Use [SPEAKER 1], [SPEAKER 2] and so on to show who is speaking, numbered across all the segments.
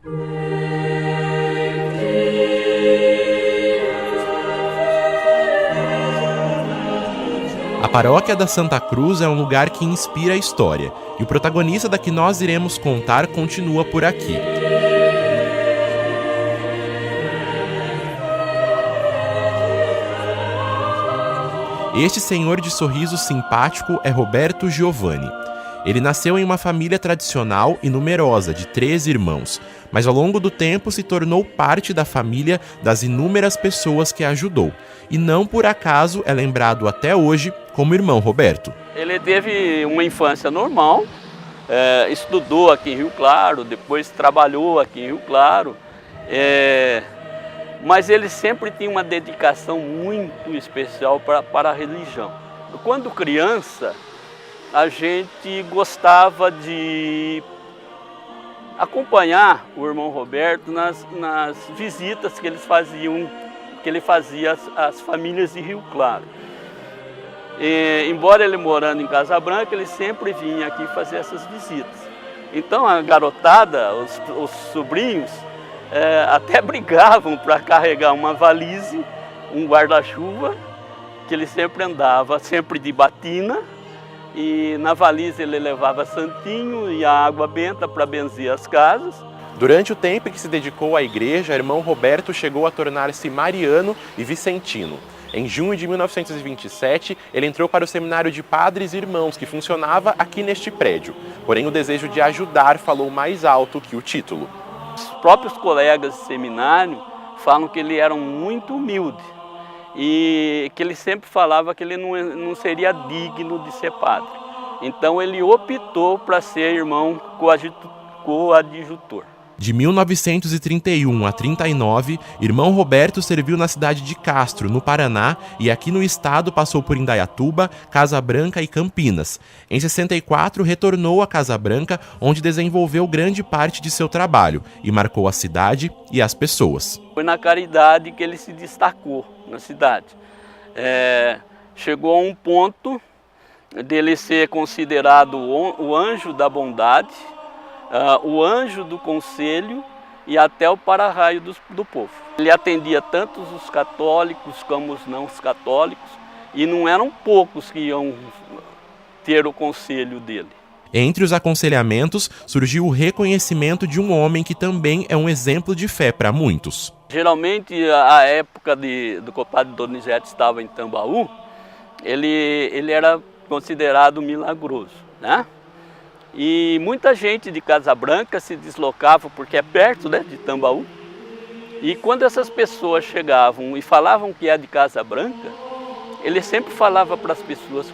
[SPEAKER 1] A paróquia da Santa Cruz é um lugar que inspira a história, e o protagonista da que nós iremos contar continua por aqui. Este senhor de sorriso simpático é Roberto Giovanni. Ele nasceu em uma família tradicional e numerosa, de 13 irmãos, mas ao longo do tempo se tornou parte da família das inúmeras pessoas que ajudou, e não por acaso é lembrado até hoje como irmão Roberto.
[SPEAKER 2] Ele teve uma infância normal, estudou aqui em Rio Claro, depois trabalhou aqui em Rio Claro, mas ele sempre tinha uma dedicação muito especial para a religião. Quando criança, a gente gostava de acompanhar o irmão Roberto nas visitas que ele fazia às famílias de Rio Claro. Embora ele morando em Casa Branca, ele sempre vinha aqui fazer essas visitas. Então a garotada, os sobrinhos, até brigavam para carregar uma valise, um guarda-chuva, que ele sempre andava, sempre de batina, e na valise ele levava santinho e a água benta para benzer as casas.
[SPEAKER 1] Durante o tempo em que se dedicou à igreja, irmão Roberto chegou a tornar-se mariano e vicentino. Em junho de 1927, ele entrou para o seminário de padres e irmãos, que funcionava aqui neste prédio. Porém, o desejo de ajudar falou mais alto que o título.
[SPEAKER 2] Os próprios colegas de seminário falam que ele era muito humilde e que ele sempre falava que ele não seria digno de ser padre. Então ele optou para ser irmão coadjutor.
[SPEAKER 1] De 1931 a 39, irmão Roberto serviu na cidade de Castro, no Paraná, e aqui no estado passou por Indaiatuba, Casa Branca e Campinas. Em 64, retornou a Casa Branca, onde desenvolveu grande parte de seu trabalho e marcou a cidade e as pessoas.
[SPEAKER 2] Foi na caridade que ele se destacou na cidade. Chegou a um ponto dele ser considerado o anjo da bondade, o anjo do conselho e até o para-raio do povo. Ele atendia tanto os católicos como os não católicos, e não eram poucos que iam ter o conselho dele.
[SPEAKER 1] Entre os aconselhamentos, surgiu o reconhecimento de um homem que também é um exemplo de fé para muitos.
[SPEAKER 2] Geralmente, a época do compadre Donizete estava em Tambaú, ele era considerado milagroso, né? E muita gente de Casa Branca se deslocava, porque é perto, né, de Tambaú. E quando essas pessoas chegavam e falavam que é de Casa Branca, ele sempre falava para as pessoas: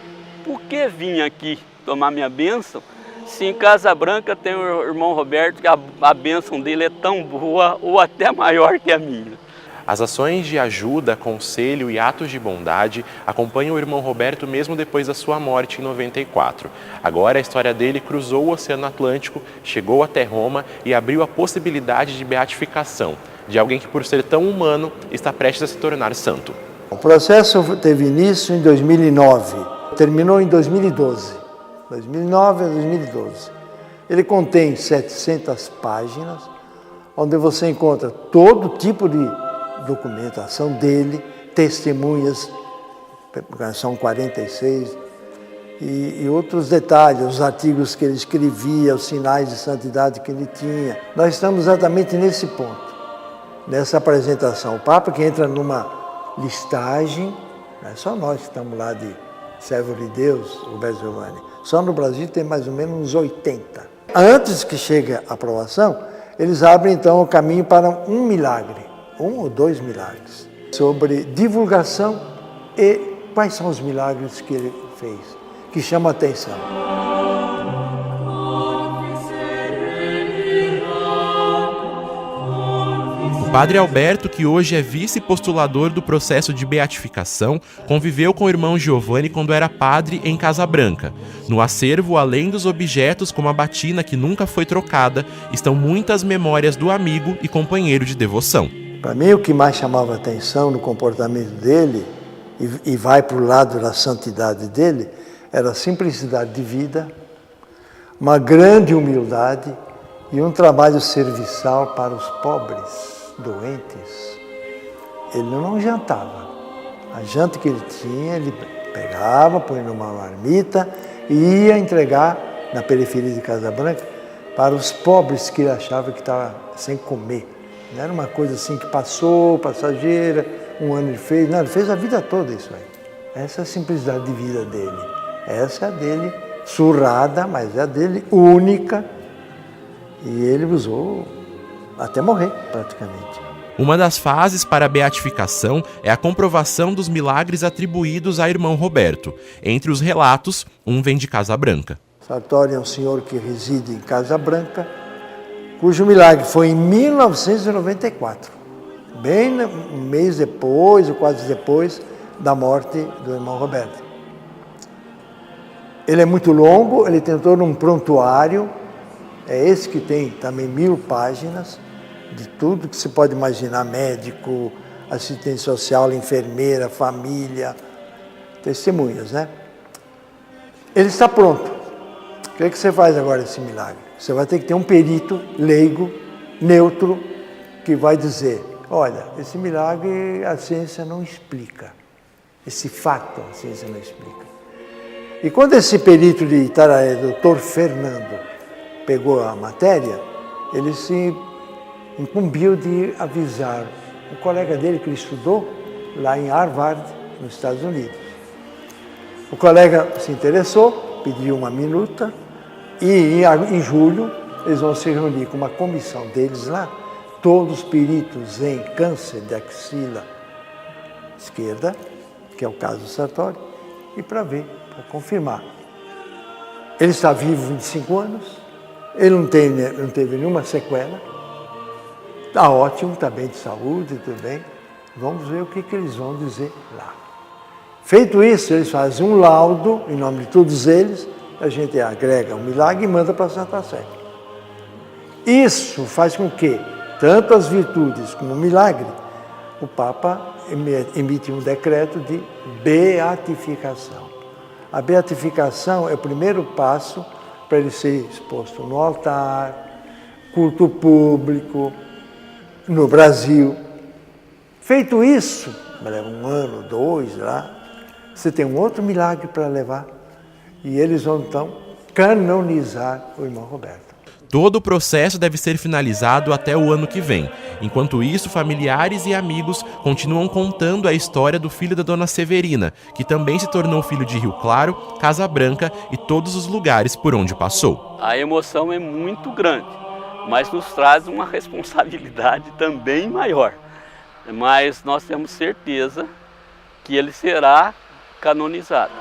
[SPEAKER 2] por que vim aqui tomar minha bênção, se em Casa Branca tem o irmão Roberto, que a bênção dele é tão boa ou até maior que a minha?
[SPEAKER 1] As ações de ajuda, conselho e atos de bondade acompanham o irmão Roberto mesmo depois da sua morte em 94. Agora a história dele cruzou o Oceano Atlântico, chegou até Roma e abriu a possibilidade de beatificação de alguém que, por ser tão humano, está prestes a se tornar santo.
[SPEAKER 3] O processo teve início em 2009, terminou em 2012. 2009 a 2012. Ele contém 700 páginas, onde você encontra todo tipo de documentação dele, testemunhas, são 46, e outros detalhes, os artigos que ele escrevia, os sinais de santidade que ele tinha. Nós estamos exatamente nesse ponto, nessa apresentação. O Papa que entra numa listagem, não é só nós que estamos lá de servo de Deus, Roberto Giovanni, só no Brasil tem mais ou menos uns 80. Antes que chegue a aprovação, eles abrem então o caminho para um milagre, 1 ou 2 milagres, sobre divulgação e quais são os milagres que ele fez, que chama a atenção.
[SPEAKER 1] O padre Alberto, que hoje é vice-postulador do processo de beatificação, conviveu com o irmão Giovanni quando era padre em Casa Branca. No acervo, além dos objetos como a batina que nunca foi trocada, estão muitas memórias do amigo e companheiro de devoção.
[SPEAKER 3] Para mim, o que mais chamava atenção no comportamento dele, e vai para o lado da santidade dele, era a simplicidade de vida, uma grande humildade e um trabalho serviçal para os pobres, doentes. Ele não jantava. A janta que ele tinha, ele pegava, põe numa marmita e ia entregar na periferia de Casa Branca para os pobres que ele achava que estava sem comer. Não era uma coisa assim que passou, passageira, um ano ele fez. Não, ele fez a vida toda isso aí. Essa é a simplicidade de vida dele. Essa é a dele, surrada, mas é a dele única. E ele usou até morrer, praticamente.
[SPEAKER 1] Uma das fases para a beatificação é a comprovação dos milagres atribuídos a irmão Roberto. Entre os relatos, um vem de Casa Branca.
[SPEAKER 3] Sartori é um senhor que reside em Casa Branca, cujo milagre foi em 1994, bem um mês depois, ou quase depois, da morte do irmão Roberto. Ele é muito longo, ele tentou num prontuário, é esse que tem também 1000 páginas, de tudo que se pode imaginar, médico, assistente social, enfermeira, família, testemunhas, né? Ele está pronto. O que é que você faz agora esse milagre? Você vai ter que ter um perito leigo, neutro, que vai dizer, olha, esse milagre a ciência não explica. Esse fato a ciência não explica. E quando esse perito de Itararé, doutor Fernando, pegou a matéria, ele se incumbiu de avisar um colega dele que ele estudou lá em Harvard, nos Estados Unidos. O colega se interessou, pediu uma minuta e em julho eles vão se reunir com uma comissão deles lá, todos peritos em câncer de axila esquerda, que é o caso do Sartori, e para ver, para confirmar. Ele está vivo 25 anos, ele não teve nenhuma sequela, está ótimo, está bem de saúde, tudo bem. Vamos ver o que eles vão dizer lá. Feito isso, eles fazem um laudo, em nome de todos eles, a gente agrega um milagre e manda para a Santa Sé. Isso faz com que, tanto as virtudes como o milagre, o Papa emite um decreto de beatificação. A beatificação é o primeiro passo para ele ser exposto no altar, culto público, no Brasil. Feito isso, leva 1 ano, 2 lá, você tem um outro milagre para levar e eles vão então canonizar o irmão Roberto.
[SPEAKER 1] Todo o processo deve ser finalizado até o ano que vem. Enquanto isso, familiares e amigos continuam contando a história do filho da Dona Severina, que também se tornou filho de Rio Claro, Casa Branca e todos os lugares por onde passou.
[SPEAKER 2] A emoção é muito grande, mas nos traz uma responsabilidade também maior. Mas nós temos certeza que ele será canonizado.